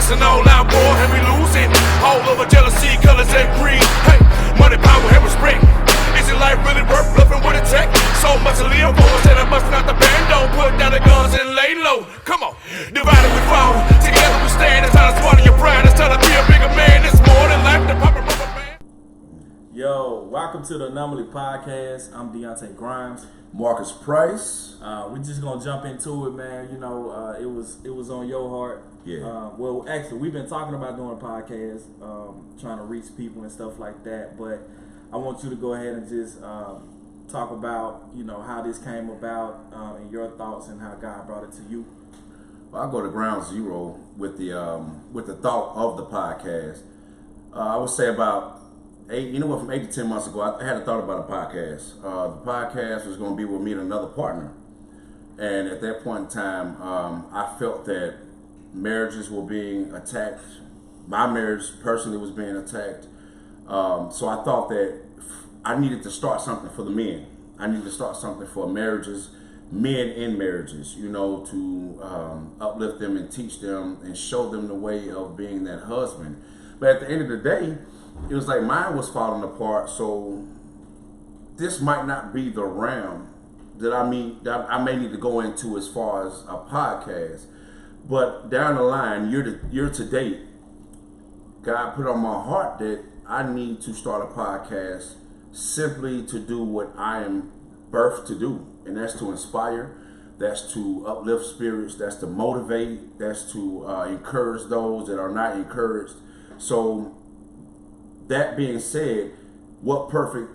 missing all our war and we losing. All over jealousy, colors and greed. Hey, money, power, and respect. Is your life really worth bluffing with a tech? So much to live for, instead of busting out the band. Don't put down the guns and lay low. Come on, divided we fall, together we stand. It's time to swallow your pride. It's time to be a bigger man. It's more than life to pop a rubber band. Yo, welcome to the Anomaly podcast. I'm Deontay Grimes. Marcus Price. We're just gonna jump into it, man. You know, it was on your heart. Yeah. Well, actually, we've been talking about doing a podcast, trying to reach people and stuff like that. But I want you to go ahead and just talk about, you know, how this came about and your thoughts and how God brought it to you. Well, I go to ground zero with the thought of the podcast. I would say about from 8 to 10 months ago, I had a thought about a podcast. The podcast was going to be with me and another partner. And at that point in time, I felt that marriages were being attacked. My marriage personally was being attacked. So I thought that I needed to start something for the men. I needed to start something for marriages, men in marriages, you know, to uplift them and teach them and show them the way of being that husband. But at the end of the day, it was like mine was falling apart, so this might not be the realm that I may need to go into as far as a podcast. But down the line, year to date, God put on my heart that I need to start a podcast simply to do what I am birthed to do, and that's to inspire, that's to uplift spirits, that's to motivate, that's to encourage those that are not encouraged. So that being said, what perfect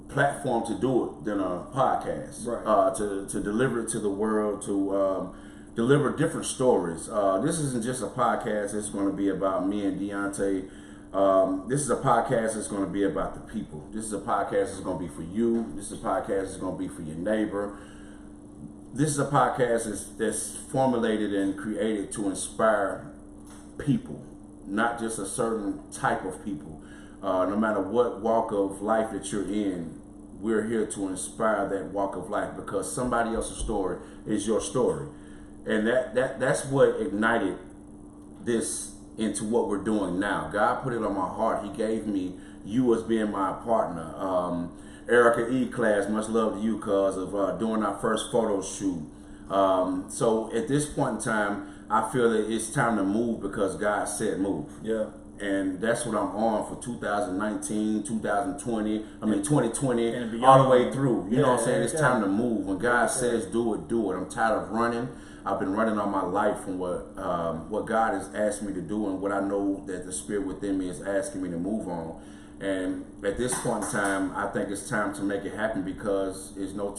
platform to do it than a podcast, right? To deliver it to the world, to deliver different stories. This isn't just a podcast that's going to be about me and Deontay. This is a podcast that's going to be about the people. This is a podcast that's going to be for you. This is a podcast that's going to be for your neighbor. This is a podcast that's formulated and created to inspire people, not just a certain type of people. No matter what walk of life that you're in, we're here to inspire that walk of life because somebody else's story is your story. And that's what ignited this into what we're doing now. God put it on my heart. He gave me you as being my partner. Erica E-Class, much love to you because of doing our first photo shoot. So at this point in time, I feel that it's time to move because God said move. Yeah. And that's what I'm on for 2019, 2020, 2020, and beyond. all the way through. You know what I'm saying? It's yeah. time to move. When God says do it, do it. I'm tired of running. I've been running all my life from what God has asked me to do and what I know that the Spirit within me is asking me to move on. And at this point in time, I think it's time to make it happen because there's no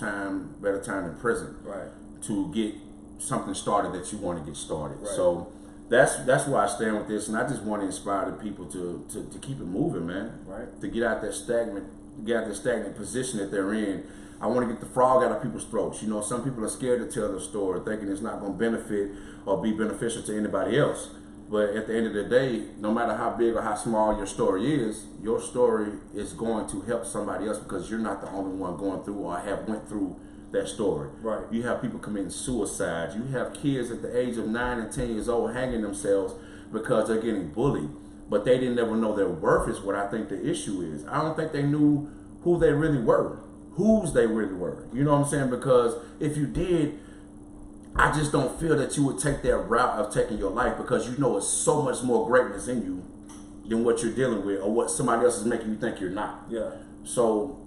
better time than present, right, to get something started that you want to get started. Right. So that's where I stand with this, and I just want to inspire the people to keep it moving, man. Right. To get out that stagnant position that they're in. I want to get the frog out of people's throats. You know, some people are scared to tell their story, thinking it's not going to benefit or be beneficial to anybody else. But at the end of the day, no matter how big or how small your story is going to help somebody else because you're not the only one going through or have went through that story. Right. You have people committing suicide. You have kids at the age of 9 and 10 years old hanging themselves because they're getting bullied. But they didn't ever know their worth is what I think the issue is. I don't think they knew who they really were, whose they really were. You know what I'm saying? Because if you did, I just don't feel that you would take that route of taking your life because you know it's so much more greatness in you than what you're dealing with or what somebody else is making you think you're not. Yeah. So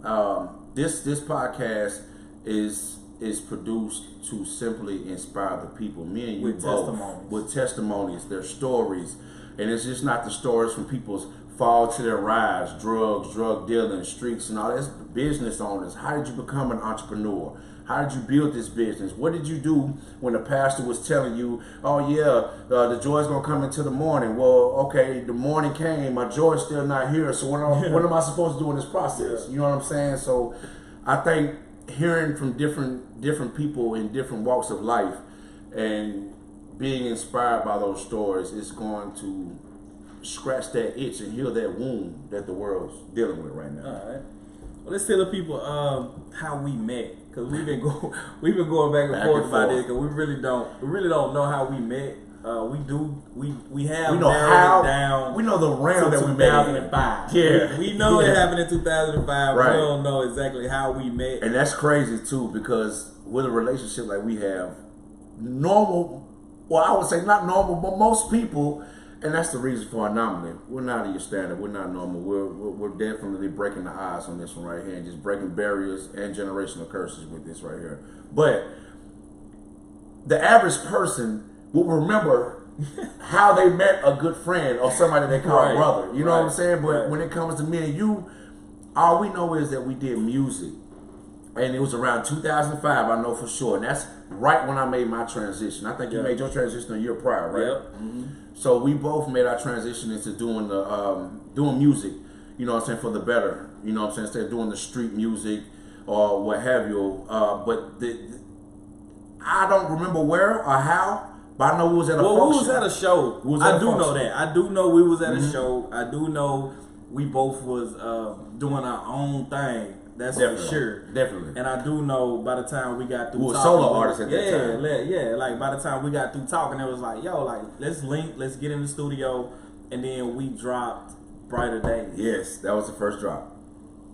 this podcast is produced to simply inspire the people. Me and you with both. Testimonies. With testimonies, their stories. And it's just not the stories from people's fall to their rise, drugs, drug dealing, streets and all. That's business owners. How did you become an entrepreneur? How did you build this business? What did you do when the pastor was telling you, oh yeah, the joy's gonna come into the morning? Well, okay, the morning came, my joy's still not here, so what am I supposed to do in this process? You know what I'm saying? So I think hearing from different people in different walks of life and being inspired by those stories is going to scratch that itch and heal that wound that the world's dealing with right now. All right. Well, let's tell the people how we met, because we've been going back and forth about this, because we really don't know how we met. we have We know narrowed how. it down. We know the round to that we made. 2005. Yeah. We know Yeah. it happened in 2005. Right. We don't know exactly how we met. And that's crazy too, because with a relationship like we have, normal, well, I would say not normal, but most people, and that's the reason for Anomaly. We're not your standard. We're not normal. We're definitely breaking the odds on this one right here, and just breaking barriers and generational curses with this right here. But the average person will remember how they met a good friend or somebody they call Right. brother. You know what I'm saying? But Right. when it comes to me and you, all we know is that we did music. And it was around 2005, I know for sure. And that's right when I made my transition. I think you made your transition a year prior, right? Yep. Mm-hmm. So we both made our transition into doing the doing music, you know what I'm saying, for the better. You know what I'm saying? Instead of doing the street music or what have you. I don't remember where or how, but I know we was at a function. We was at a show. I do know that. I do know we was at a show. I do know we both was doing our own thing. That's for sure. Definitely. And I do know by the time we got through We were talking, solo artists at that time. Yeah, like by the time we got through talking, it was like, yo, like let's link, let's get in the studio, and then we dropped Brighter Days. Yes, that was the first drop.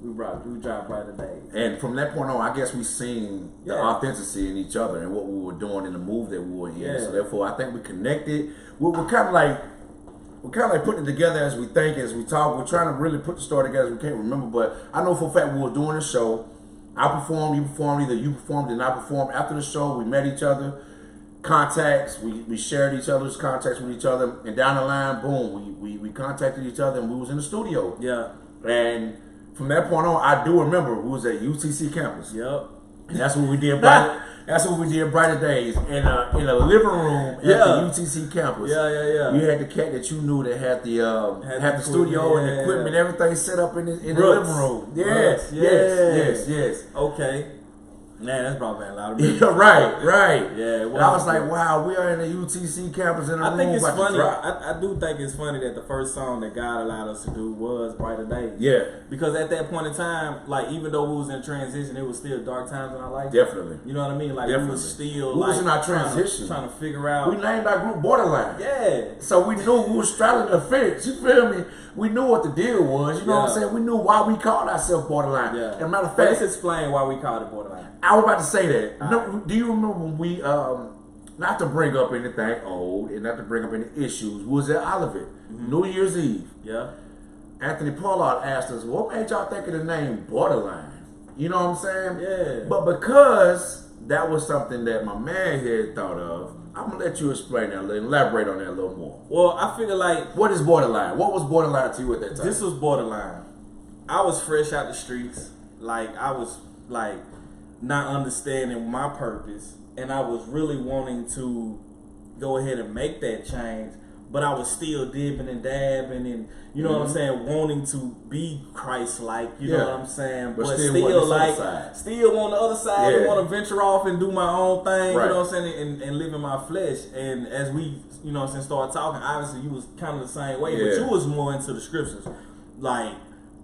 We dropped Brighter Days. And from that point on, I guess we seen the authenticity in each other and what we were doing in the move that we were in. Yeah. So therefore, I think we connected. We're kind of like putting it together as we think, as we talk. We're trying to really put the story together as we can't remember. But I know for a fact we were doing a show. I performed, you performed, either you performed and I performed. After the show, we met each other. Contacts, we shared each other's contacts with each other. And down the line, boom, we contacted each other and we was in the studio. Yeah. And from that point on, I do remember we was at UTC campus. Yep. And that's what we did. That's what we did. Brighter Days in a living room at the UTC campus. Yeah. You had the cat that you knew that had the studio and the equipment, everything set up in the living room. Yes. Okay. Man, that's brought back a lot of music. Yeah, right. Yeah, And I was like, wow, we are in the UTC campus in a room. I think it's about to funny. drop. I do think it's funny that the first song that God allowed us to do was Brighter Days. Yeah. Because at that point in time, like even though we was in transition, it was still dark times in our life. Definitely. You know what I mean? Like we was still we was in our transition. trying to figure out. We named our group Borderline. Yeah. So we knew we was straddling the fence. You feel me? We knew what the deal was. You know what I'm saying? We knew why we called ourselves Borderline. Yeah. And matter of But fact, let's explain why we called it Borderline. I was about to say that. No, do you remember when we, not to bring up anything old and not to bring up any issues, we was at Olivet, New Year's Eve. Yeah. Anthony Pollard asked us, what made y'all think of the name Borderline? You know what I'm saying? Yeah. But because that was something that my man here had thought of, I'm going to let you explain that a little, elaborate on that a little more. Well, I figure like What is Borderline? What was Borderline to you at that time? this was borderline. I was fresh out the streets. Like I was like not understanding my purpose, and I was really wanting to go ahead and make that change, but I was still dipping and dabbing and you know what I'm saying, wanting to be Christ-like, you know what I'm saying, but still like still on the other side and want to venture off and do my own thing, you know what I'm saying, and live in my flesh. And as we, you know what I'm saying, started talking, obviously you was kind of the same way, but you was more into the scriptures. Like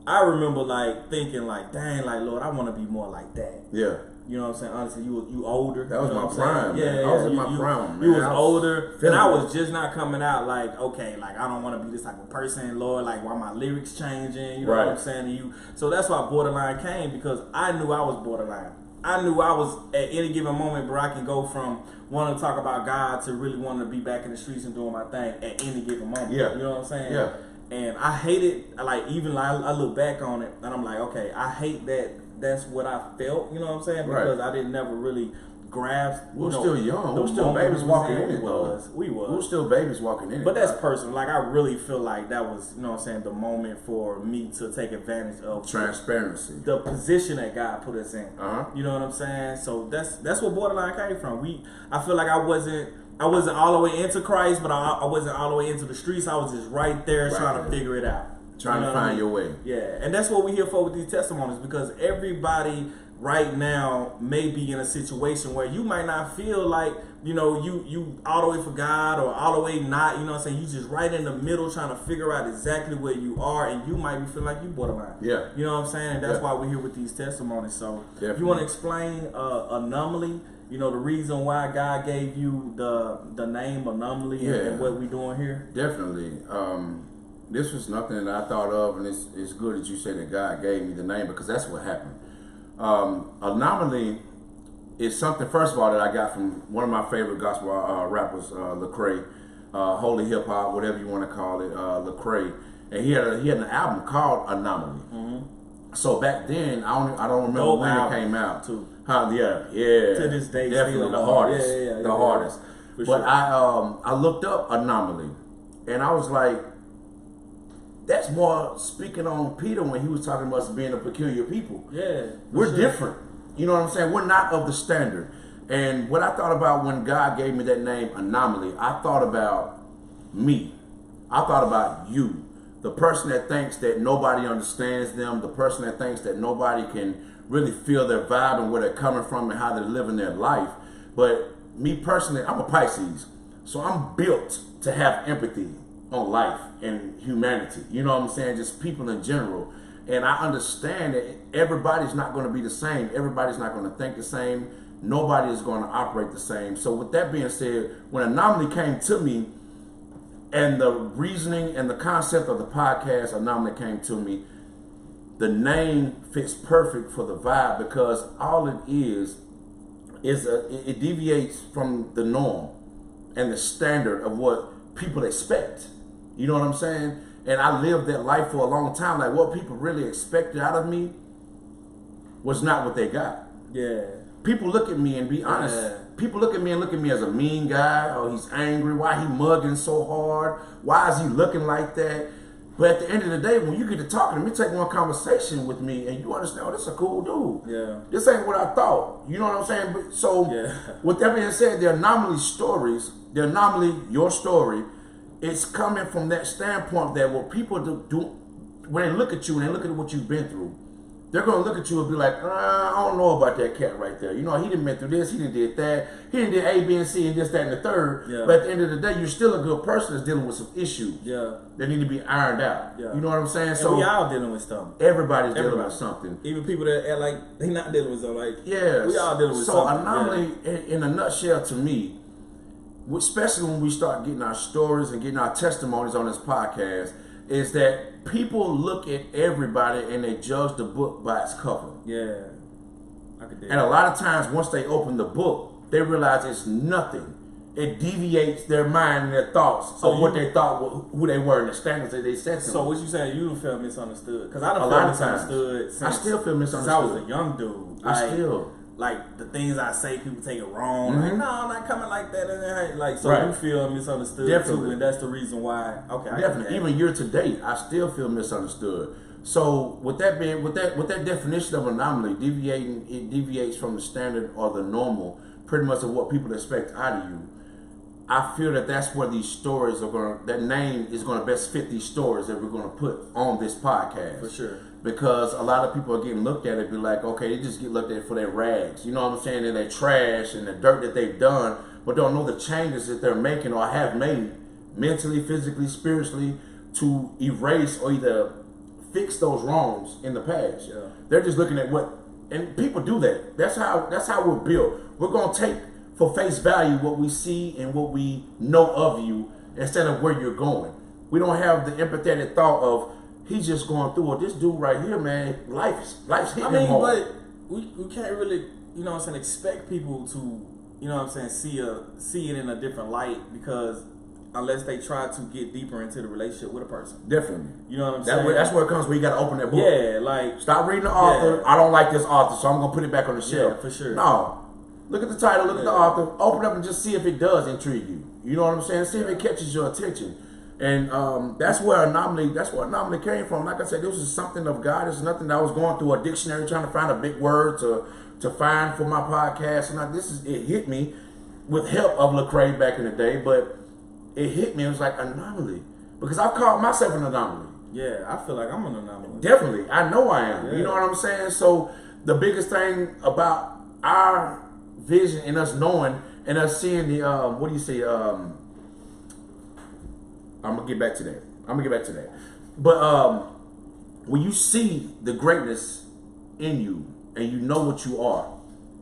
I remember like thinking like, dang, like Lord, I want to be more like that. Yeah. You know what I'm saying? Honestly, you older. That was you know my what I'm prime. saying? Yeah, I was in my prime. You was older, and I it. was just not coming out like, okay, like I don't want to be this type of person, Lord. Like, why my lyrics changing? You know what I'm saying to you? So that's why Borderline came, because I knew I was borderline. I knew I was at any given moment where I can go from wanting to talk about God to really wanting to be back in the streets and doing my thing at any given moment. Yeah. You know what I'm saying? Yeah. And I hate it. Like even like I look back on it and I'm like, okay, I hate that. That's what I felt. You know what I'm saying? Because I didn't never really grasp. We were still young. We were still babies walking in it, though. We was. We were still babies walking in it. But that's personal. Like I really feel like that was, you know what I'm saying, the moment for me to take advantage of transparency, the position that God put us in. Uh-huh. You know what I'm saying? So that's where Borderline came from. I feel like I wasn't all the way into Christ, but I wasn't all the way into the streets. I was just right there trying to figure it out. Trying to find your way. Yeah, and that's what we're here for with these testimonies, because everybody right now may be in a situation where you might not feel like, you know, you all the way for God or all the way not, you know what I'm saying? You just right in the middle trying to figure out exactly where you are, and you might be feeling like you borderline. Yeah. You know what I'm saying? And that's why we're here with these testimonies. So if you want to explain Anomaly you know, the reason why God gave you the name Anomaly and what we doing here? Definitely. This was nothing that I thought of, and it's good that you say that God gave me the name, because that's what happened. Anomaly is something, first of all, that I got from one of my favorite gospel rappers, Lecrae, Holy Hip Hop, whatever you want to call it, Lecrae, and he had an album called Anomaly. So back then, I don't remember when it came out. Too. Yeah. To this day, definitely still the hardest, the hardest. For But sure. I looked up Anomaly, and I was like, that's more speaking on Peter when he was talking about us being a peculiar people. Yeah, We're different. You know what I'm saying? We're not of the standard. And what I thought about when God gave me that name, Anomaly, I thought about me. I thought about you. The person that thinks that nobody understands them, the person that thinks that nobody can really feel their vibe and where they're coming from and how they're living their life. But me personally, I'm a Pisces, so I'm built to have empathy on life and humanity. You know what I'm saying? Just people in general. And I understand that everybody's not going to be the same. Everybody's not going to think the same. Nobody is going to operate the same. So with that being said, when Anomaly came to me, and the reasoning and the concept of the podcast Anomaly came to me, the name fits perfect for the vibe, because all it is it deviates from the norm and the standard of what people expect. You know what I'm saying? And I lived that life for a long time. Like, what people really expected out of me was not what they got. Yeah. People look at me and be honest. Yeah. People look at me as a mean guy. Oh, he's angry. Why he mugging so hard? Why is he looking like that? But at the end of the day, when you get to talking to me, take one conversation with me, and you understand, oh, this is a cool dude. Yeah. This ain't what I thought. You know what I'm saying? But, so, with that being said, the Anomaly stories, the Anomaly, your story, it's coming from that standpoint that what people do when they look at you and they look at what you've been through, they're going to look at you and be like, I don't know about that cat right there. You know, he done been through this, he done did that, he done did A, B, and C, and this, that, and the third. Yeah. But at the end of the day, you're still a good person that's dealing with some issues that need to be ironed out. Yeah. You know what I'm saying? And so we all dealing with something. Everybody's dealing with something. Even people that act like they not dealing with something. Like, yeah. we all dealing with so something. Anomaly, in a nutshell, to me, especially when we start getting our stories and getting our testimonies on this podcast, is that people look at everybody and they judge the book by its cover. Yeah. I could do and a lot of times, once they open the book, they realize it's nothing. It deviates their mind and their thoughts of what they thought, who they were, and the standards that they set to them. So what you saying? You don't feel misunderstood? Because I don't a feel lot misunderstood. Of times. I still feel misunderstood. Since I was a young dude. I still. Like, the things I say, people take it wrong. Like, no, I'm not coming like that. And like, so right. you feel misunderstood Definitely. too, and that's the reason why. Okay, definitely. Even year to date, I still feel misunderstood. So with that being, with that definition of anomaly, it deviates from the standard or the normal, pretty much of what people expect out of you. I feel that that's where these stories are going to, that name is going to best fit these stories that we're going to put on this podcast. For sure. Because a lot of people are getting looked at and be like, okay, they just get looked at for their rags. You know what I'm saying? And their trash and the dirt that they've done, but don't know the changes that they're making or have made mentally, physically, spiritually to erase or either fix those wrongs in the past. Yeah. They're just looking at what, and people do that. That's how we're built. We're going to take for face value what we see and what we know of you instead of where you're going. We don't have the empathetic thought of, he's just going through it. This dude right here, man, life's hitting him hard. But we can't really, you know what I'm saying, expect people to, you know what I'm saying, see it in a different light, because unless they try to get deeper into the relationship with a person. Definitely. You know what I'm saying? That's where it comes when you got to open that book. Yeah, like. Stop reading the author. I don't like this author, so I'm going to put it back on the shelf. Yeah, for sure. No. Look at the title, look at the author, open up and just see if it does intrigue you. You know what I'm saying? See if it catches your attention. And that's where Anomaly came from. Like I said, this was something of God. It's nothing that I was going through a dictionary trying to find a big word to find for my podcast. And it hit me with help of Lecrae back in the day, but it hit me. It was like Anomaly. Because I've called myself an anomaly. Yeah, I feel like I'm an anomaly. Definitely. I know I am. Yeah. You know what I'm saying? So the biggest thing about our vision and us knowing and us seeing the I'm gonna get back to that. But when you see the greatness in you and you know what you are,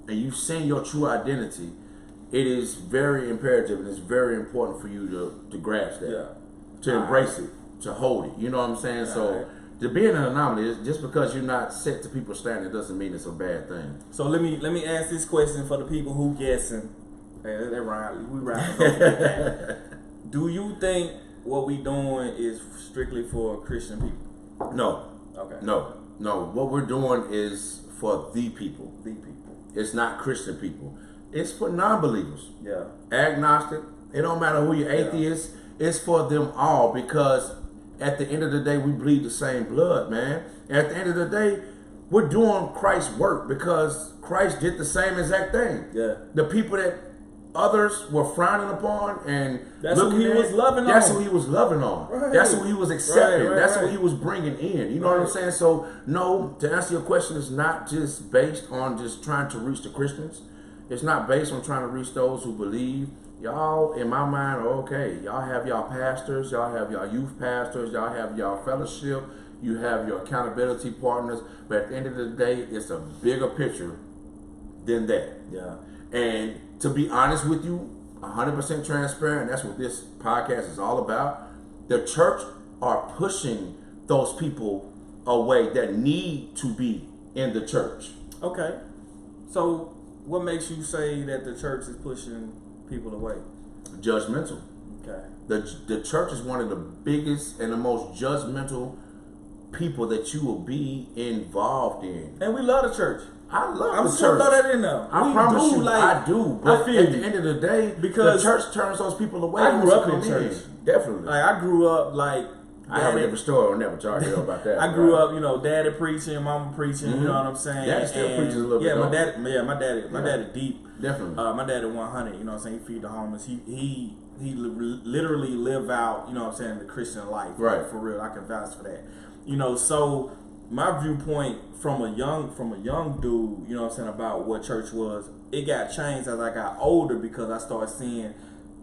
and you've seen your true identity, it is very imperative and it's very important for you to grasp that, to embrace it, to hold it. You know what I'm saying? So to be an anomaly, just because you're not set to people's standard doesn't mean it's a bad thing. So let me ask this question for the people who guessing. Hey, we right. Do you think what we doing is strictly for Christian people? No. Okay. No. What we're doing is for the people. The people. It's not Christian people. It's for non-believers. Yeah. Agnostic. It don't matter who you're, atheist. It's for them all, because at the end of the day, we bleed the same blood, man. At the end of the day, we're doing Christ's work because Christ did the same exact thing. Yeah. The people that others were frowning upon and that's who he was loving on. That's who he was loving on. Right. That's who he was accepting. Right. That's who he was bringing in. You know what I'm saying? So, no, to answer your question, it's not just based on just trying to reach the Christians. It's not based on trying to reach those who believe. Y'all, in my mind, are okay. Y'all have y'all pastors. Y'all have y'all youth pastors. Y'all have y'all fellowship. You have your accountability partners. But at the end of the day, it's a bigger picture than that. Yeah. And to be honest with you, 100% transparent, that's what this podcast is all about. The church are pushing those people away that need to be in the church. Okay. So what makes you say that the church is pushing people away? Judgmental. Okay. The church is one of the biggest and the most judgmental people that you will be involved in. And we love the church. I love I'm the just church. gonna throw that in there. I promise you, like, I do. But I feel at the end of the day, because the church turns those people away. I grew up in church. Definitely. Like I grew up like I have a different story. I'll never talk to you about that. I grew up, daddy preaching, mama preaching. You know what I'm saying? Daddy still preaches a little bit. My daddy deep. Definitely. My daddy 100. You know what I'm saying? He feed the homeless. He literally live out. You know what I'm saying? The Christian life. Right. For real, I can vouch for that. So my viewpoint from a young dude, you know what I'm saying, about what church was, it got changed as I got older because I started seeing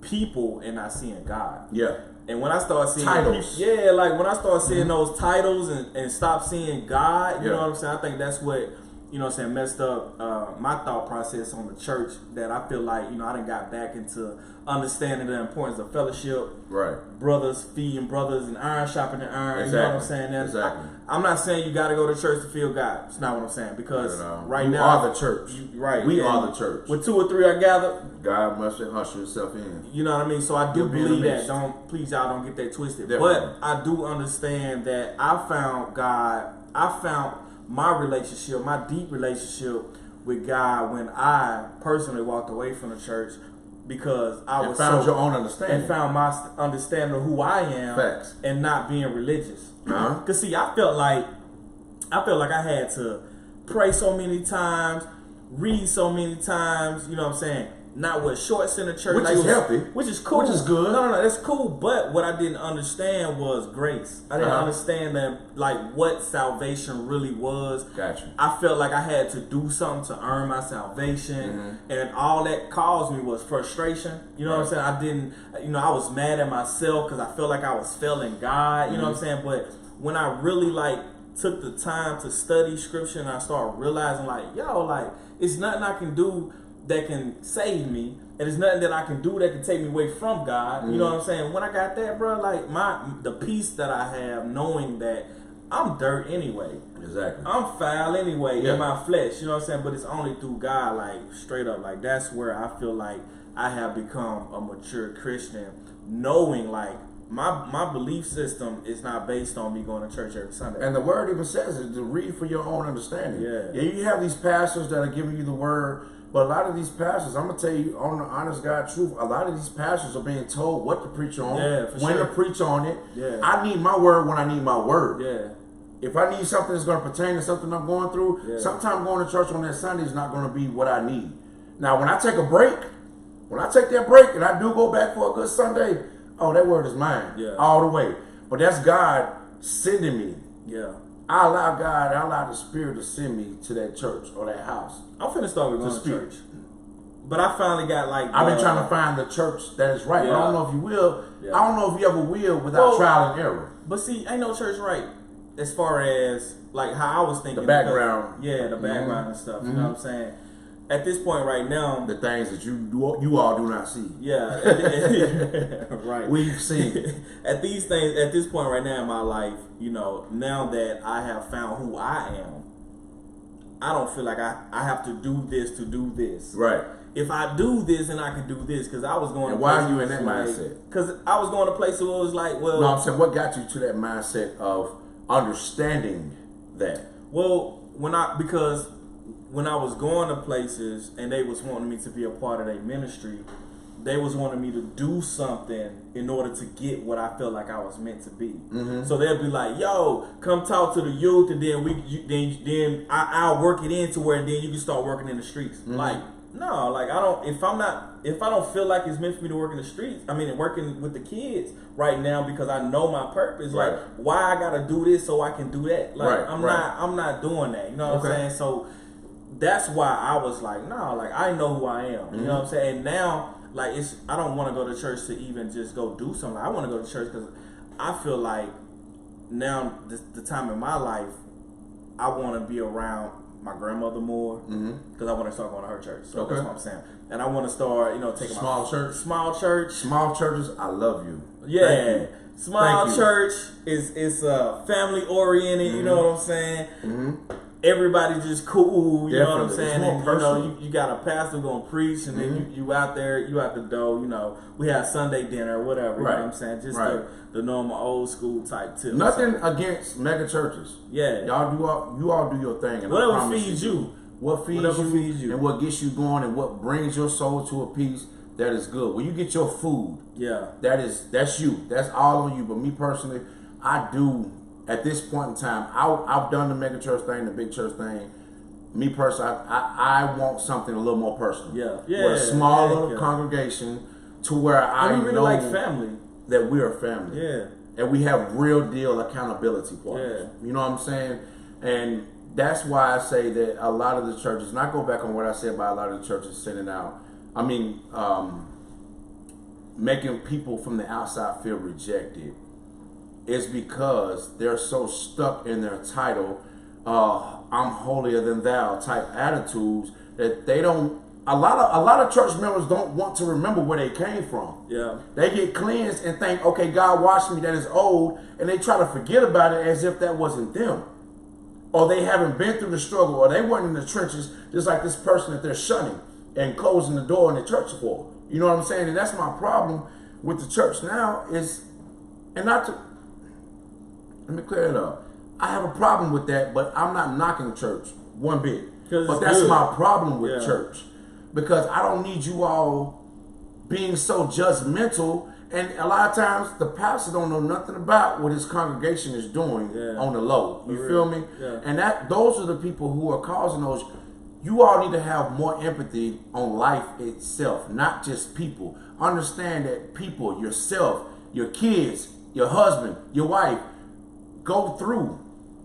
people and not seeing God. Yeah. And when I started seeing titles, people, like when I started seeing those titles and stop seeing God, you know what I'm saying? I think that's what, you know what I'm saying, messed up my thought process on the church, that I feel like, I done got back into understanding the importance of fellowship. Right. Brothers feeding brothers and iron sharpening iron. Exactly. You know what I'm saying? Exactly. I'm not saying you got to go to church to feel God. It's not what I'm saying. Because right you now. You are the church. We are the church. With 2 or 3 are gathered, God must usher himself in. You know what I mean? So I do believe that. Please, y'all don't get that twisted. Definitely. But I do understand that I found God. I found my relationship, my deep relationship with God when I personally walked away from the church, because I was found your own understanding and found my understanding of who I am. Facts. And not being religious. Uh-huh. Cause see, I felt like I had to pray so many times, read so many times. You know what I'm saying? Not with shorts in the church, which is healthy, which is cool, which is good. No, that's cool. But what I didn't understand was grace. I didn't understand that, like, what salvation really was. Gotcha. I felt like I had to do something to earn my salvation, and all that caused me was frustration. You know what I'm saying? I didn't, I was mad at myself because I felt like I was failing God. You know what I'm saying? But when I really took the time to study scripture, and I started realizing, it's nothing I can do that can save me, and there's nothing that I can do that can take me away from God. You know what I'm saying? When I got that, bro, the peace that I have, knowing that I'm dirt anyway. Exactly. I'm foul anyway in my flesh. You know what I'm saying? But it's only through God, straight up. That's where I feel like I have become a mature Christian, knowing my belief system is not based on me going to church every Sunday. And the word even says it, to read for your own understanding. Yeah. You have these pastors that are giving you the word, but a lot of these pastors, I'm going to tell you on the honest God truth, a lot of these pastors are being told what to preach on, when to preach on it. Yeah. I need my word when I need my word. Yeah. If I need something that's going to pertain to something I'm going through, sometimes going to church on that Sunday is not going to be what I need. Now, when I take a break, and I do go back for a good Sunday, that word is mine all the way. But that's God sending me. Yeah. I allow the Spirit to send me to that church or that house. I'm finna start going to church. But I finally got I've been trying to find the church that is right. Yeah. But I don't know if you will. Yeah. I don't know if you ever will without trial and error. But see, ain't no church right as far as how I was thinking. The background. The background and stuff. You know what I'm saying? at this point right now, the things that you all do not see. Yeah, right. We've seen at this point right now in my life, you know, now that I have found who I am, I don't feel like I have to do this to do this. Right. If I do this, then I can do this. Because I was going. And why are you in that mindset? Because I was going to places where it was like, well, no, I'm saying, what got you to that mindset of understanding that? Well, when I was going to places and they was wanting me to be a part of their ministry, they was wanting me to do something in order to get what I felt like I was meant to be. Mm-hmm. So they'll be like, "Yo, come talk to the youth, and then I'll work it into where then you can start working in the streets." Mm-hmm. Like, no, like I don't. If I don't feel like it's meant for me to work in the streets, I mean, working with the kids right now because I know my purpose. Right. Like, why I gotta do this so I can do that? Like, I'm not doing that. You know what I'm saying? So that's why I was like, no, like I know who I am. Mm-hmm. You know what I'm saying? And now, like, I don't want to go to church to even just go do something. I want to go to church because I feel like now the time in my life, I want to be around my grandmother more because I want to start going to her church. So that's what I'm saying. And I want to start, taking small church. Small churches. I love you. Yeah, small church is family oriented. Mm-hmm. You know what I'm saying? Mm-hmm. Everybody's just cool, you know what I'm saying? And you got a pastor gonna preach, and then you out there, you out the door. We have Sunday dinner or whatever. You know what I'm saying? Just the normal old school type too. Nothing against mega churches. Yeah, you all do your thing. And whatever feeds you, what feeds you, and what gets you going, and what brings your soul to a peace. That is good. When you get your food, that's you. That's all on you. But me personally, I do. At this point in time, I've done the mega church thing, the big church thing. Me personally, I want something a little more personal. With a small little congregation to where I really know like family. That we're a family. Yeah. And we have real deal accountability partners. Yeah. You know what I'm saying? And that's why I say that a lot of the churches, and I go back on what I said about a lot of the churches sending out, making people from the outside feel rejected. Is because they're so stuck in their title, I'm holier than thou type attitudes that they don't. A lot of church members don't want to remember where they came from. Yeah, they get cleansed and think, okay, God washed me. That is old, and they try to forget about it as if that wasn't them, or they haven't been through the struggle, or they weren't in the trenches, just like this person that they're shunning and closing the door in the church for. You know what I'm saying? And that's my problem with the church now is, and not to. Let me clear it up. I have a problem with that, but I'm not knocking church one bit. But that's my problem with church. Because I don't need you all being so judgmental. And a lot of times the pastor don't know nothing about what his congregation is doing on the low. You feel me? Yeah. And those are the people who are causing those. You all need to have more empathy on life itself, not just people. Understand that people, yourself, your kids, your husband, your wife, go through.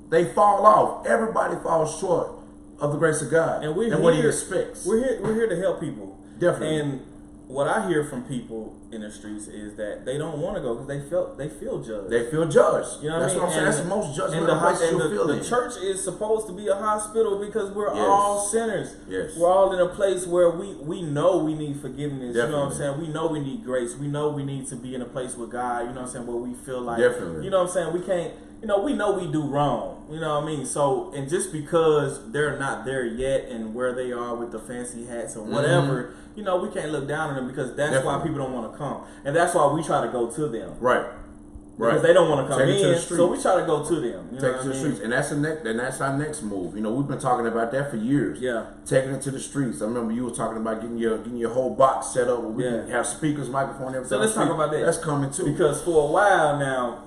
They fall off. Everybody falls short of the grace of God and what He expects. We're here to help people. Definitely. And what I hear from people in the streets is that they don't want to go because they feel judged. They feel judged. You know what I mean? That's the most judgmental place you'll feel in. The church is supposed to be a hospital because we're all sinners. Yes. We're all in a place where we know we need forgiveness. Definitely. You know what I'm saying? We know we need grace. We know we need to be in a place with God. You know what I'm saying? Where we feel like, Definitely. You know what I'm saying? We can't. We know we do wrong. You know what I mean? So, and just because they're not there yet and where they are with the fancy hats or whatever, we can't look down on them because that's why people don't want to come. And that's why we try to go to them. Right. Because they don't want to come in, so we try to go to them. Take it to the streets. And that's our next move. We've been talking about that for years. Yeah. Taking it to the streets. I remember you were talking about getting your whole box set up where we can have speakers, microphone, everything. So let's talk about that. That's coming too. Because for a while now,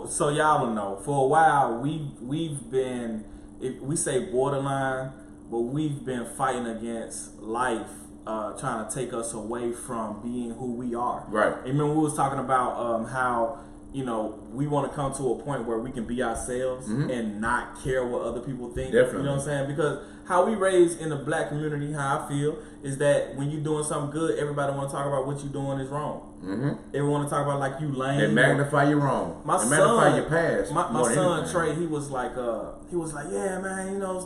so y'all will know, for a while we've been, if we say borderline, but we've been fighting against life, trying to take us away from being who we are. Right. And remember we was talking about how we want to come to a point where we can be ourselves and not care what other people think. Definitely. You know what I'm saying? Because how we raised in the black community, how I feel, is that when you're doing something good, everybody want to talk about what you're doing is wrong. They want to talk about like you lame. They magnify your wrong. My They son, magnify your past. my son Trey, he was like, yeah, man, you know,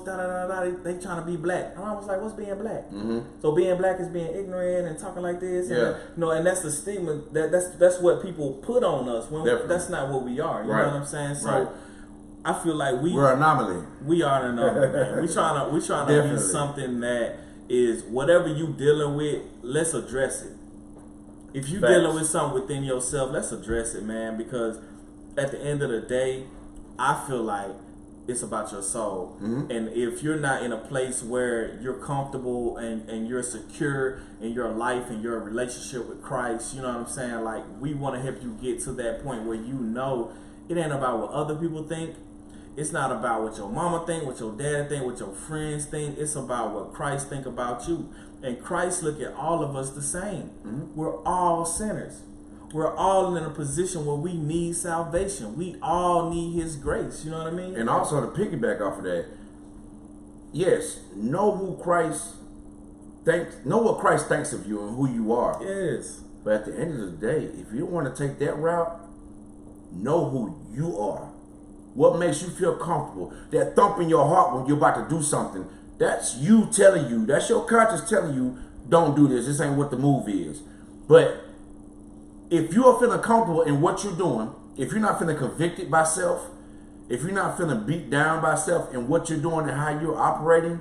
they trying to be black. And I was like, what's being black? So being black is being ignorant and talking like this. And, you know, and that's the stigma that's what people put on us. When that's not what we are. You know what I'm saying? So I feel like we're an anomaly. We are an anomaly, man. We trying to be something that is whatever you dealing with. Let's address it. If you dealing with something within yourself, let's address it, man. Because at the end of the day, I feel like it's about your soul. And if you're not in a place where you're comfortable and you're secure in your life and your relationship with Christ, you know what I'm saying? Like, we want to help you get to that point where you know it ain't about what other people think. It's not about what your mama think, what your dad think, what your friends think. It's about what Christ think about you. And Christ look at all of us the same. We're all sinners. We're all in a position where we need salvation. We all need His grace. You know what I mean? And also to piggyback off of that, yes, know what Christ thinks of you and who you are. Yes. But at the end of the day, if you don't want to take that route, know who you are. What makes you feel comfortable? That thump in your heart when you're about to do something. That's you telling you. That's your conscience telling you, don't do this. This ain't what the move is. But if you are feeling comfortable in what you're doing, if you're not feeling convicted by self, if you're not feeling beat down by self in what you're doing and how you're operating,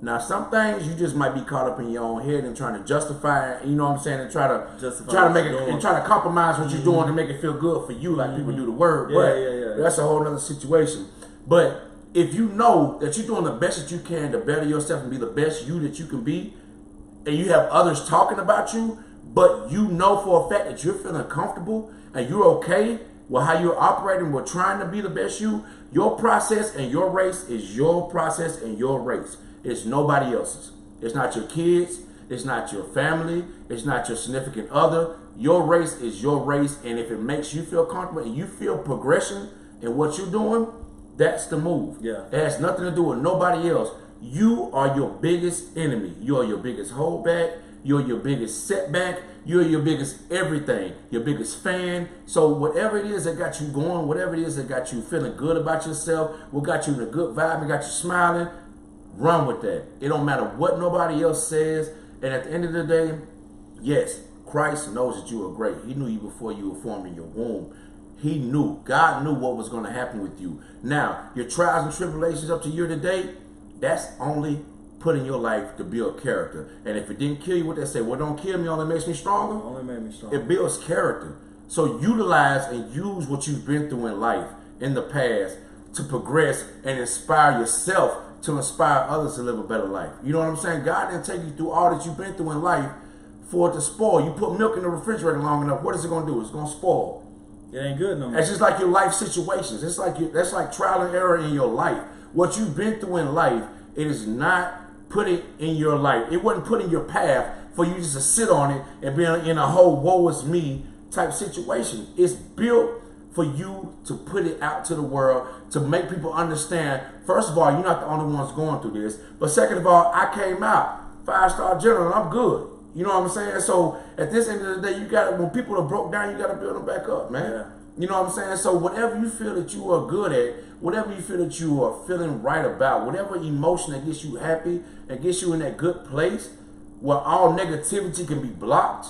now some things you just might be caught up in your own head and trying to justify it, you know what I'm saying, and try to make it and try to compromise what you're doing to make it feel good for you, like people do the word. But that's a whole other situation. But if you know that you're doing the best that you can to better yourself and be the best you that you can be, and you have others talking about you, but you know for a fact that you're feeling comfortable and you're okay with how you're operating, with trying to be the best you, your process and your race is your process and your race. It's nobody else's. It's not your kids. It's not your family. It's not your significant other. Your race is your race, and if it makes you feel comfortable and you feel progression in what you're doing, that's the move. Yeah. It has nothing to do with nobody else. You are your biggest enemy. You are your biggest holdback. You're your biggest setback. You're your biggest everything. Your biggest fan. So whatever it is that got you going, whatever it is that got you feeling good about yourself, what got you in a good vibe and got you smiling, run with that. It don't matter what nobody else says. And at the end of the day, yes, Christ knows that you are great. He knew you before you were formed in your womb. He knew. God knew what was going to happen with you. Now, your trials and tribulations up to year to date, that's only put in your life to build character. And if it didn't kill you, what they say, well, don't kill me, only makes me stronger. Only made me stronger. It builds character. So utilize and use what you've been through in life, in the past, to progress and inspire yourself to inspire others to live a better life. You know what I'm saying? God didn't take you through all that you've been through in life for it to spoil. You put milk in the refrigerator long enough, what is it going to do? It's going to spoil. It ain't good no more. It's just like your life situations. It's like that's like trial and error in your life. What you've been through in life, it is not put it in your life. It wasn't put in your path for you just to sit on it and be in a whole woe is me type situation. It's built for you to put it out to the world, to make people understand, first of all, you're not the only ones going through this. But second of all, I came out 5-star general and I'm good. You know what I'm saying? So at this end of the day, you got when people are broke down, you got to build them back up, man. Yeah. You know what I'm saying? So whatever you feel that you are good at, whatever you feel that you are feeling right about, whatever emotion that gets you happy and gets you in that good place where all negativity can be blocked,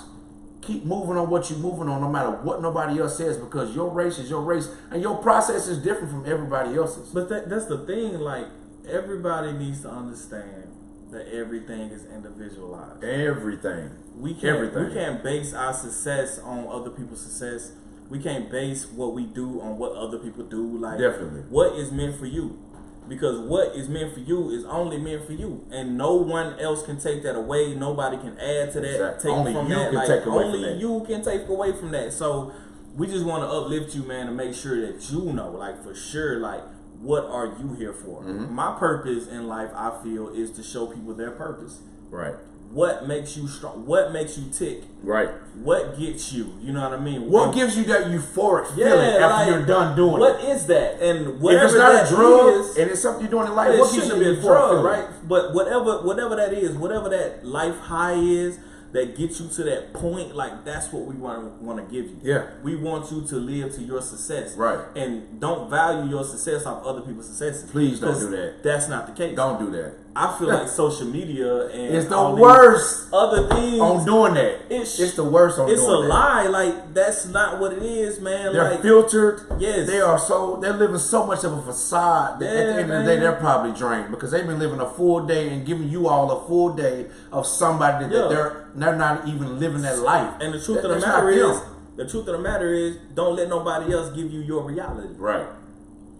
keep moving on what you're moving on no matter what nobody else says, because your race is your race and your process is different from everybody else's. But that's the thing, like, everybody needs to understand that everything is individualized. Everything. We can't base our success on other people's success. We can't base what we do on what other people do. Like, definitely. What is meant for you? Because what is meant for you is only meant for you, and no one else can take that away. Nobody can add to that. Exactly. Take Only from you that. can Like, take away only from that. you can take away from that. So we just want to uplift you, man, and make sure that you know, like, for sure, like, what are you here for? Mm-hmm. My purpose in life, I feel, is to show people their purpose. Right. What makes you strong? What makes you tick? Right. What gets you? You know what I mean? What gives you that euphoric feeling after you're done doing what it? What is that? And whatever if it's not that a drug is, and it's something you're doing in life, it what gives shouldn't you be that a euphoric drug, feeling? right? But whatever that is, whatever that life high is, that get you to that point, like that's what we want to give you. Yeah. We want you to live to your success. Right. And don't value your success off other people's successes. Please don't do that. That's not the case. Don't do that. I feel like social media and It's the all worst these other things on doing that. It's the worst on doing that. It's a lie. Like that's not what it is, man. They're like, filtered. Yes. They're living so much of a facade that at the end of the day they're probably drained because they've been living a full day and giving you all a full day of somebody that they're not even living that life. And the truth of the matter is, don't let nobody else give you your reality. Right.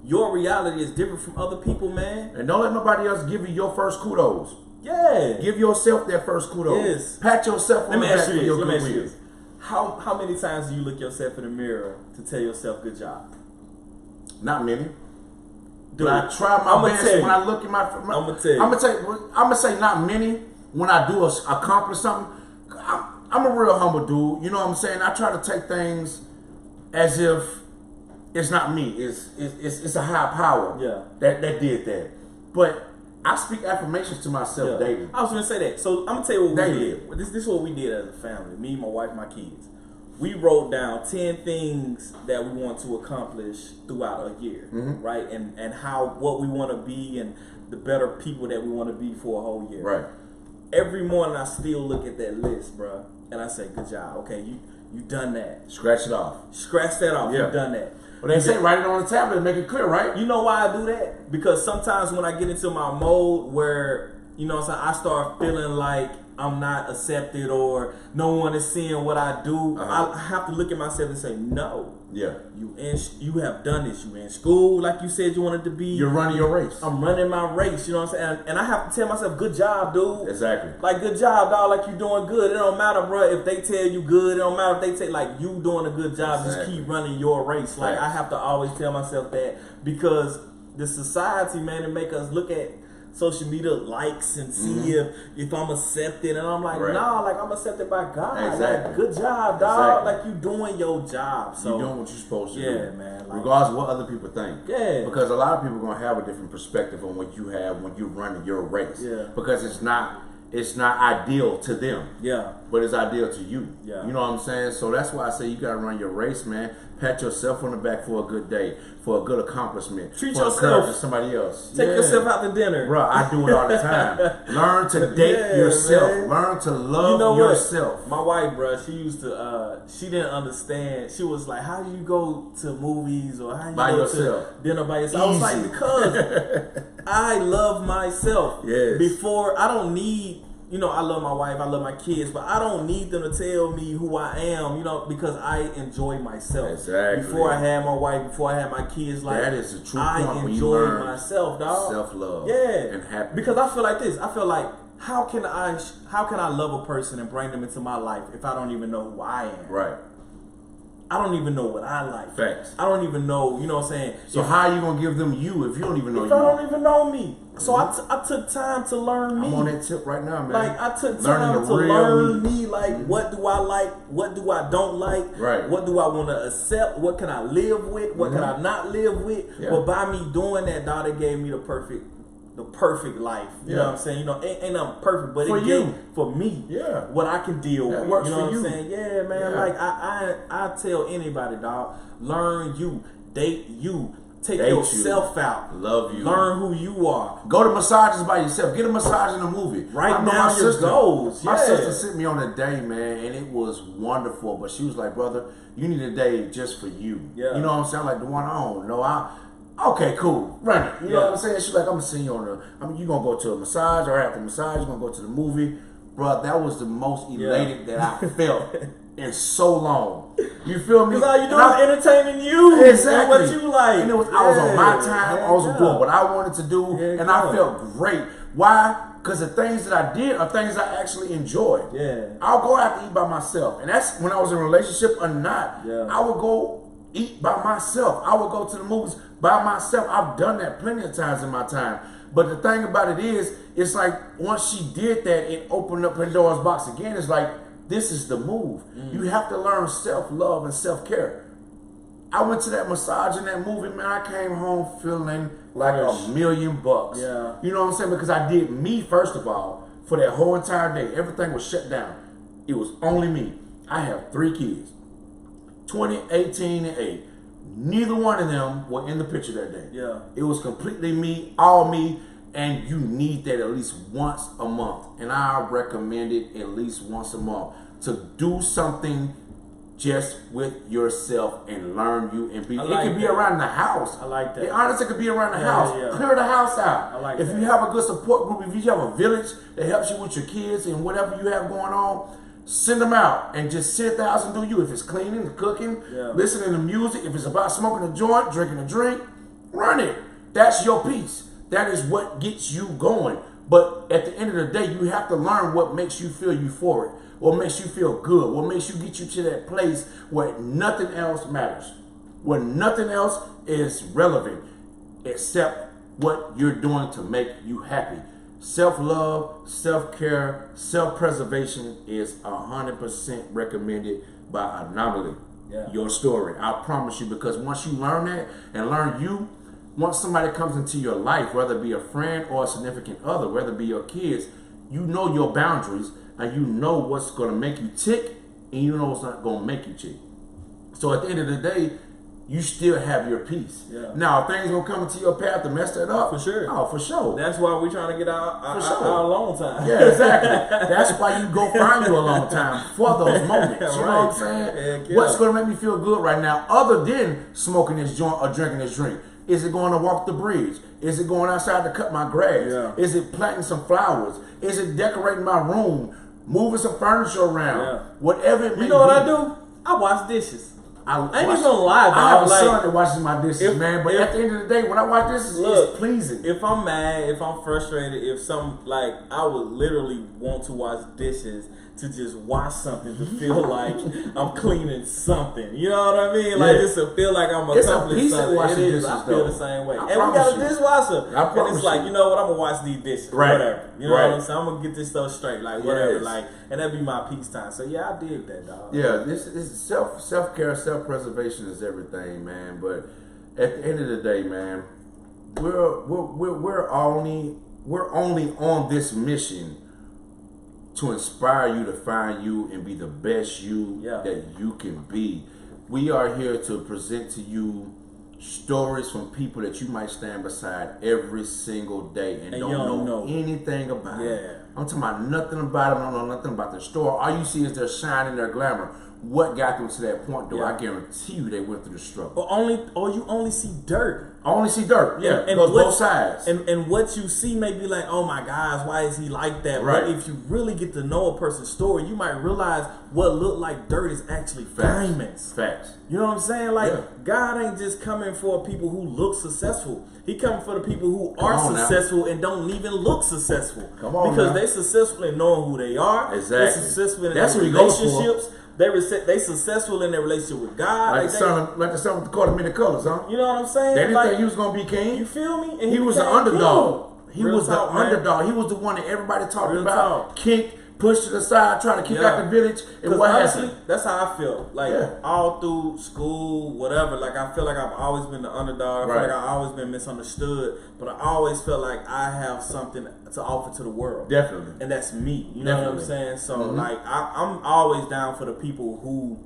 Your reality is different from other people, man. And don't let nobody else give you your first kudos. Yeah. Give yourself that first kudos. Yes. Pat yourself on the back for your good wins. How many times do you look yourself in the mirror to tell yourself good job? Not many. Dude, I try my best when I look at my. I'm gonna tell you. I'm gonna say not many when I do accomplish something. I'm a real humble dude. You know what I'm saying? I try to take things as if it's not me. It's a high power that did that. But I speak affirmations to myself daily. I was gonna say that. So I'm gonna tell you what daily. we did. This is what we did as a family. Me, my wife, my kids. We wrote down 10 things that we want to accomplish throughout a year, right? And what we want to be and the better people that we want to be for a whole year. Right. Every morning I still look at that list, bro, and I say, "Good job. Okay, you done that. Scratch it off. Scratch that off. Yeah. You done that." Well, they say write it on the tablet and make it clear, right? You know why I do that? Because sometimes when I get into my mode where, you know what I'm saying, I start feeling like I'm not accepted or no one is seeing what I do, I have to look at myself and say, no. Yeah. You have done this. You in school like you said you wanted to be. You're running your race. I'm running my race, you know what I'm saying? And I have to tell myself, good job, dude. Exactly. Like, good job, dog. Like, you're doing good. It don't matter, bro, if they tell you good. It don't matter if they say, like, you doing a good job. Just keep running your race. Like, I have to always tell myself that because the society, man, it make us look at social media likes and see if I'm accepted, and I'm like, nah, like I'm accepted by God. Exactly. Like, good job, dog. Exactly. Like you doing your job. So you're doing what you're supposed to do. Yeah, man. Like, regardless of what other people think. Yeah. Because a lot of people are gonna have a different perspective on what you have when you're running your race. Yeah. Because it's not ideal to them. Yeah. But it's ideal to you. Yeah. You know what I'm saying? So that's why I say you gotta run your race, man. Pat yourself on the back for a good day, for a good accomplishment. Treat for yourself. To somebody else. Take yourself out to dinner. Bro, I do it all the time. Learn to date yourself. Man. Learn to love yourself. My wife, bro, she used to, she didn't understand. She was like, how do you go to movies or how do you go to dinner by yourself? I was like, because I love myself. Yes. Before, I don't need, you know, I love my wife, I love my kids, but I don't need them to tell me who I am, you know, because I enjoy myself. Exactly. Before I had my wife, before I had my kids, like, that is a true I point when you enjoy learn myself, dog. self-love. Yeah. And happiness. Because I feel like this. I feel like, how can I love a person and bring them into my life if I don't even know who I am? Right. I don't even know what I like. Facts. I don't even know, you know what I'm saying? So how are you going to give them you if you don't even know if you? I don't even know me. So I took time to learn me. I'm on that tip right now, man. Like, I took time to learn me. Like, what do I like? What do I don't like? Right. What do I want to accept? What can I live with? What can I not live with? Yeah. But by me doing that, dog, it gave me the perfect life. You know what I'm saying? You know, ain't nothing perfect, but it gave for me what I can deal with. Works you know for what I'm saying? Yeah, man. Yeah. Like I tell anybody, dog, learn you, date you, take Date yourself you. out, Love you, learn who you are. Go to massages by yourself. Get a massage in a movie. Write down your goals. My sister sent me on a day, man, and it was wonderful. But she was like, "Brother, you need a day just for you." Yeah. You know what I'm saying? Like the one I don't know. Okay, cool. Run it. You know what I'm saying? She's like, I'm gonna send you on you gonna go to a massage, or after massage, you're gonna go to the movie. Bro, that was the most elated that I felt in so long. You feel me? Because all you doing is entertaining you. Exactly. And what you like. And I was on my time. I was doing what I wanted to do, and I felt great. Why? Because the things that I did are things I actually enjoyed. Yeah. I'll go out to eat by myself, and that's when I was in a relationship or not. Yeah. I would go eat by myself. I would go to the movies by myself. I've done that plenty of times in my time. But the thing about it is, it's like once she did that, it opened up Pandora's box again. It's like, this is the move. You have to learn self-love and self-care. I went to that massage in that movie, man. I came home feeling like $1 million. Yeah. You know what I'm saying? Because I did me, first of all, for that whole entire day. Everything was shut down. It was only me. I have 3 kids, 20, 18, and 8. Neither one of them were in the picture that day. Yeah. It was completely me, all me, and you need that at least once a month. And I recommend it at least once a month to do something just with yourself and learn you and be. It could be around the house. I like that. Honestly, it could be around the house. Yeah. Clear the house out. I like if that. you have a good support group, if you have a village that helps you with your kids and whatever you have going on, send them out and just sit at the house and do you. If it's cleaning, cooking, listening to music, if it's about smoking a joint, drinking a drink, run it. That's your piece. That is what gets you going. But at the end of the day, you have to learn what makes you feel euphoric, what makes you feel good, what makes you get you to that place where nothing else matters, where nothing else is relevant except what you're doing to make you happy. Self-love, self-care, self-preservation is 100% recommended by Anomaly. Your story. I promise you, because once you learn that and learn you, once somebody comes into your life, whether it be a friend or a significant other, whether it be your kids, you know your boundaries and you know what's going to make you tick and you know what's not going to make you tick. So at the end of the day, you still have your peace. Now, if things gonna come into your path to mess that up, for sure. Oh, for sure. That's why we're trying to get our alone time. Yeah, exactly. That's why you go find you a long time for those moments. You know what I'm saying? What's gonna make me feel good right now, other than smoking this joint or drinking this drink? Is it going to walk the bridge? Is it going outside to cut my grass? Is it planting some flowers? Is it decorating my room? Moving some furniture around? Whatever it may be. You know what I do? I wash dishes. I ain't even gonna lie, dog. I have a son that washes my dishes, man. But at the end of the day, when I wash dishes, it's pleasing. If I'm mad, if I'm frustrated, if something like, I would literally want to wash dishes to just wash something to feel like I'm cleaning something. You know what I mean? Like just to feel like I'm accomplishing something. It is. I feel the same way. And we got a dishwasher. And it's like, you know what? I'm gonna wash these dishes. Whatever. You know what I'm saying? I'm gonna get this stuff straight. Like whatever. Like, and that'd be my peace time. So yeah, I dig that, dog. Yeah, this is self-care, self-preservation is everything, man. But at the end of the day, man, we're only on this mission to inspire you to find you and be the best you that you can be. We are here to present to you stories from people that you might stand beside every single day and don't know anything about it. I'm talking about nothing about them. I don't know nothing about their story. All you see is their shine and their glamour. What got them to that point, though? I guarantee you they went through the struggle. Or you only see dirt. I only see dirt. Yeah, and both sides. And what you see may be like, oh my gosh, why is he like that? Right. But if you really get to know a person's story, you might realize what looked like dirt is actually diamonds. Facts. You know what I'm saying? Like, God ain't just coming for people who look successful. He coming for the people who are successful and don't even look successful. Come on, because now. they successful in knowing who they are. Exactly. They're successful in their relationships. They successful in their relationship with God. Like the son with the $250 colors, huh? You know what I'm saying? They didn't think he was gonna be king. You feel me? And he was the underdog. King. He was the underdog. He was the one that everybody talked about. Kicked, pushed to the side, trying to kick out the village. And what honestly, happened? that's how I feel. Like all through school, whatever. Like I feel like I've always been the underdog. I feel like I've always been misunderstood. But I always feel like I have something to offer to the world. Definitely. And that's me. You know what I'm saying? So like I'm always down for the people who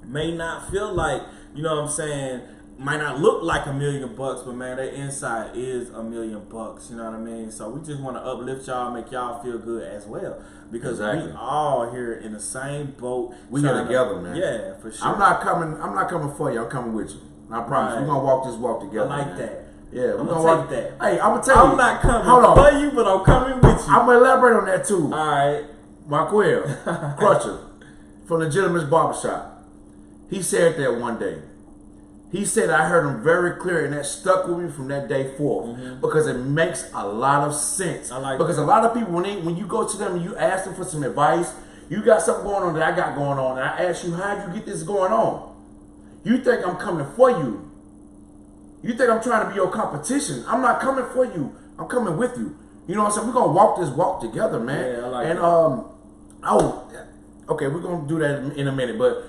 may not feel like, you know what I'm saying, might not look like $1 million, but man, their inside is $1 million. You know what I mean? So we just want to uplift y'all, make y'all feel good as well, because we all here in the same boat. We here together, man. Yeah, for sure. I'm not coming for you. I'm coming with you. I promise. We're gonna walk this walk together. I like man. that. Yeah, we're gonna take that. Hey, I'm gonna tell you. I'm not coming for you, but I'm coming with you. I'm gonna elaborate on that too. All right. Marquel Crutcher from the Gentleman's Barbershop. He said that one day. He said, I heard him very clear, and that stuck with me from that day forth, because it makes a lot of sense. Because a lot of people, when you go to them and you ask them for some advice, you got something going on that I got going on, and I ask you, how did you get this going on? You think I'm coming for you. You think I'm trying to be your competition. I'm not coming for you. I'm coming with you. You know what I'm saying? We're going to walk this walk together, man. Yeah, I like that. Okay, we're going to do that in a minute, but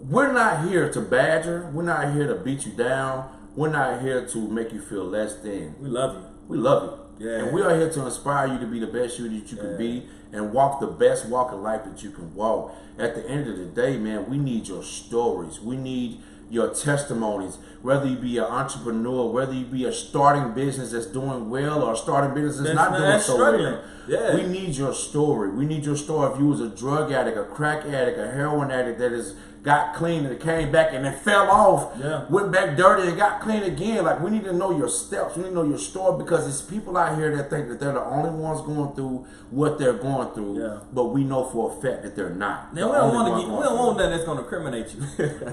we're not here to badger. We're not here to beat you down. We're not here to make you feel less than. We love you. We love Yeah. And we are here to inspire you to be the best you that you can be and walk the best walk of life that you can walk. At the end of the day, man, we need your stories. We need your testimonies. Whether you be an entrepreneur, whether you be a starting business that's doing well or a starting business that's not doing so well. Yeah. We need your story. We need your story. If you was a drug addict, a crack addict, a heroin addict that has got clean and came back and then fell off, went back dirty and got clean again. Like, we need to know your steps. We need to know your story, because it's people out here that think that they're the only ones going through what they're going through, but we know for a fact that they're not. Now, we don't want nothing that's going to incriminate you.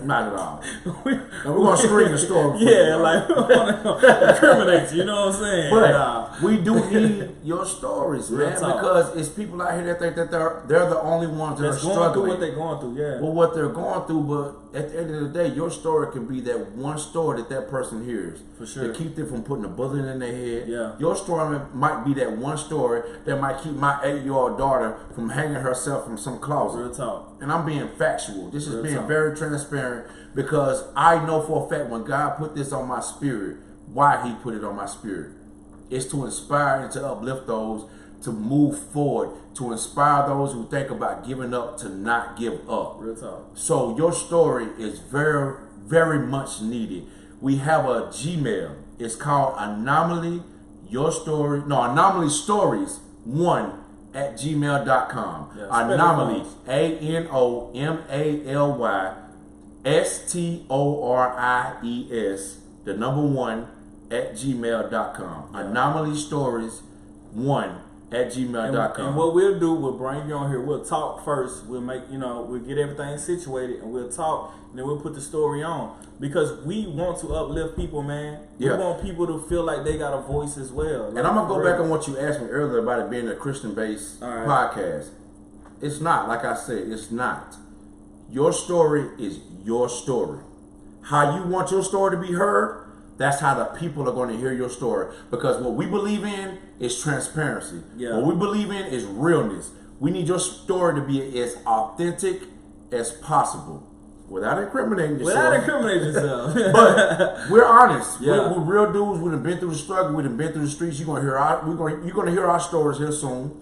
Not at all. We're going to screen the story. Yeah, like, we don't want to incriminate you, you know what I'm saying? But we do need your stories, man, because it's people out here that think that they're the only ones that are struggling. Going through what they're going through, Well, what they're going through, but at the end of the day, your story can be that one story that person hears. For sure. To keep them from putting a bullet in their head. Yeah. Your story might be that one story that might keep my 8-year-old daughter from hanging herself from some closet. Real talk. And I'm being factual. This is Real being talk. very transparent, because I know for a fact when God put this on my spirit, why he put it on my spirit. It's to inspire and to uplift those to move forward, to inspire those who think about giving up to not give up. Real talk. So your story is very, very much needed. We have a Gmail. It's called Anomaly Stories 1 at gmail.com. Anomaly, ANOMALY STORIES, the number 1 at gmail.com. Anomaly Stories 1 at gmail.com. And what we'll do, we'll bring you on here. We'll talk first. We'll make, we'll get everything situated, and we'll talk, and then we'll put the story on, because we want to uplift people, man. We want people to feel like they got a voice as well. Like, and I'm gonna go back on what you asked me earlier about it being a Christian-based podcast. It's not. Like I said, it's not. Your story is your story. How you want your story to be heard, that's how the people are going to hear your story. Because what we believe in is transparency. What we believe in is realness. We need your story to be as authentic as possible, without incriminating yourself. But we're honest. We're real dudes. We done been through the struggle. We done been through the streets. You're gonna hear our stories here soon.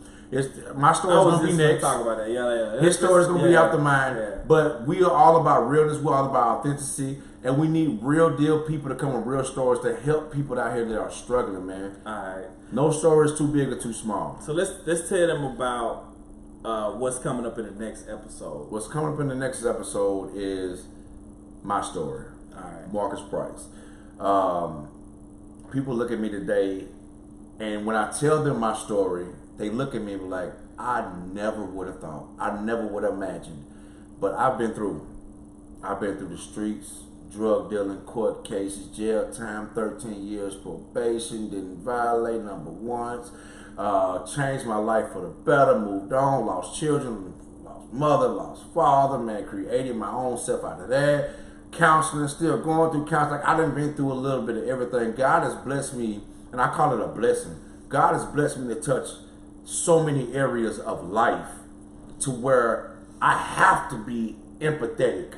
My story's gonna be next. Talk about that. His story's gonna be after mine. But we are all about realness. We're all about authenticity, and we need real deal people to come with real stories to help people out here that are struggling, man. All right. No story is too big or too small. So let's tell them about what's coming up in the next episode. What's coming up in the next episode is my story. All right. Marcus Price. People look at me today, and when I tell them my story, they look at me like, I never would have thought. I never would have imagined. But I've been through. I've been through the streets, drug dealing, court cases, jail time, 13 years probation, didn't violate number once, changed my life for the better, moved on, lost children, lost mother, lost father, man, created my own self out of that. Counseling, still going through counseling. I done been through a little bit of everything. God has blessed me, and I call it a blessing. God has blessed me to touch so many areas of life to where I have to be empathetic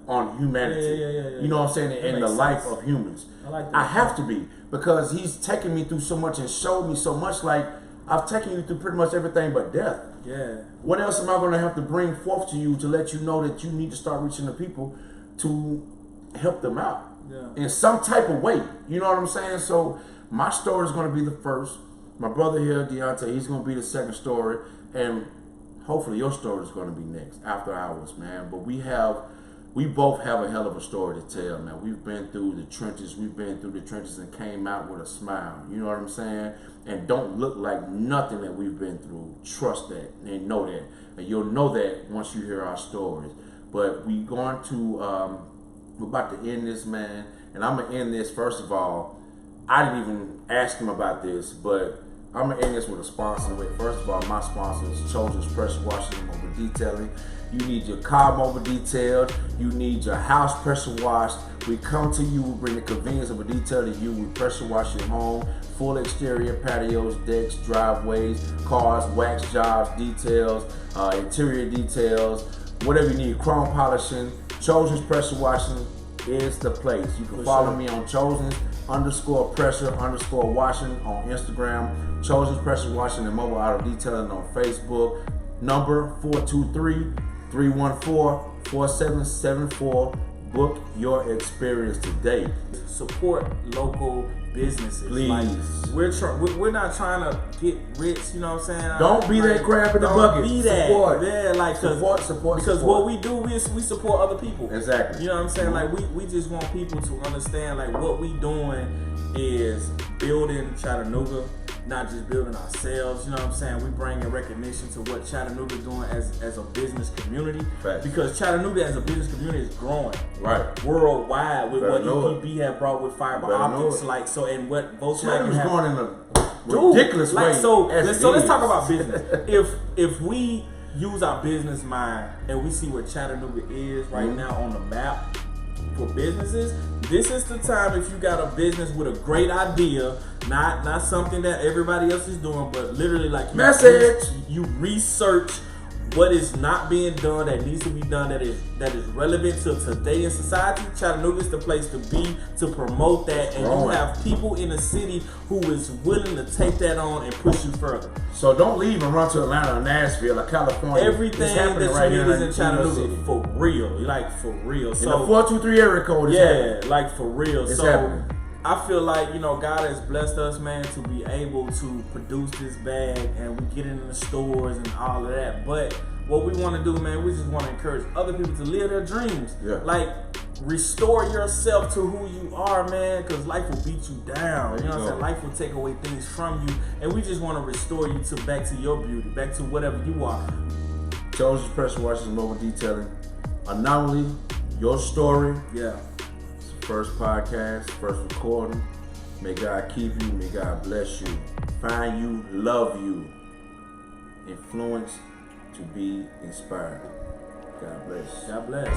on humanity. You know what I'm saying? In the life of humans. I like that. I have to be, because he's taken me through so much and showed me so much. Like, I've taken you through pretty much everything but death. What else am I going to have to bring forth to you to let you know that you need to start reaching the people to help them out in some type of way? You know what I'm saying? So my story is going to be the first. My brother here, Deontay, he's going to be the second story, and hopefully your story is going to be next, after hours, man. But we both have a hell of a story to tell, man. We've been through the trenches. We've been through the trenches and came out with a smile. You know what I'm saying? And don't look like nothing that we've been through. Trust that and know that. And you'll know that once you hear our stories. But we're about to end this, man. And I'm going to end this, first of all. I didn't even ask him about this, but I'm going to end this with a sponsor. First of all, my sponsor is Children's Pressure Washing Mobile Detailing. You need your car mobile detailed. You need your house pressure washed. We come to you. We bring the convenience of a detail to you. We pressure wash your home. Full exterior patios, decks, driveways, cars, wax jobs, details, interior details, whatever you need. Chrome polishing. Children's Pressure Washing is the place. You can follow me on Children's _pressure_washing on Instagram. Chosen's Pressure Washing and Mobile Auto Detailing on Facebook. Number 423-314-4774. Book your experience today. Support local businesses. Please. Like, we're not trying to get rich, you know what I'm saying? Don't be that crab in the bucket. Don't be that. Support. Yeah, like support. Because what we do is we support other people. Exactly. You know what I'm saying? Like we just want people to understand like what we doing is building Chattanooga, not just building ourselves. You know what I'm saying? We bringing recognition to what Chattanooga doing as a business community. Facts. Because Chattanooga as a business community is growing. Right. Worldwide with what EPB have brought with fiber optics, like so, and what Volkswagen is have going in a ridiculous way. So let's talk about business. if we use our business mind and we see where Chattanooga is right now on the map for businesses, this is the time. If you got a business with a great idea, not something that everybody else is doing, but literally like you research what is not being done that needs to be done that is relevant to today in society. Chattanooga is the place to be to promote that, and you have people in the city who is willing to take that on and push you further. So don't leave and run to Atlanta or Nashville or California. Everything it's happening that right you here need is in Chattanooga for real, like for real. In so the 423 area code. Like for real. It's so happening. I feel like, God has blessed us, man, to be able to produce this bag, and we get it in the stores and all of that. But what we want to do, man, we just want to encourage other people to live their dreams. Yeah. Like, restore yourself to who you are, man, because life will beat you down. You know what I'm saying? Life will take away things from you, and we just want to restore you back to your beauty, back to whatever you are. Chosen's Pressure Washing, Mobile Detailing. Anomaly, your story. Yeah. First podcast, first recording. May God keep you. May God bless you. Find you, love you. Influence to be inspired. God bless. God bless.